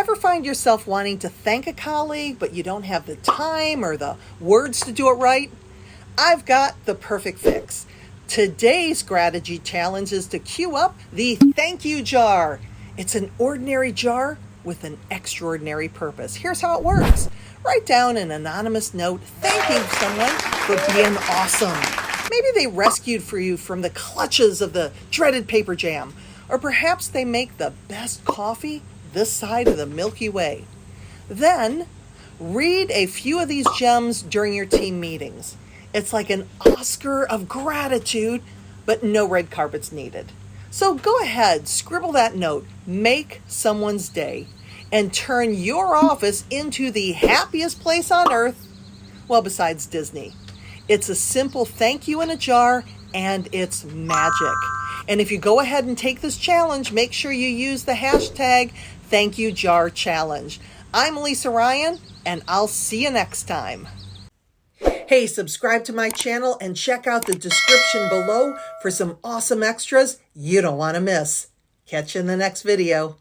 Ever find yourself wanting to thank a colleague, but you don't have the time or the words to do it right? I've got the perfect fix. Today's gratitude challenge is to cue up the thank you jar. It's an ordinary jar with an extraordinary purpose. Here's how it works. Write down an anonymous note thanking someone for being awesome. Maybe they rescued for you from the clutches of the dreaded paper jam, or perhaps they make the best coffee this side of the Milky Way. Then, read a few of these gems during your team meetings. It's like an Oscar of gratitude, but no red carpets needed. So go ahead, scribble that note, make someone's day, and turn your office into the happiest place on earth, well, besides Disney. It's a simple thank you in a jar, and it's magic. And if you go ahead and take this challenge, make sure you use the hashtag #ThankYouJarChallenge. I'm Lisa Ryan, and I'll see you next time. Hey, subscribe to my channel and check out the description below for some awesome extras you don't want to miss. Catch you in the next video.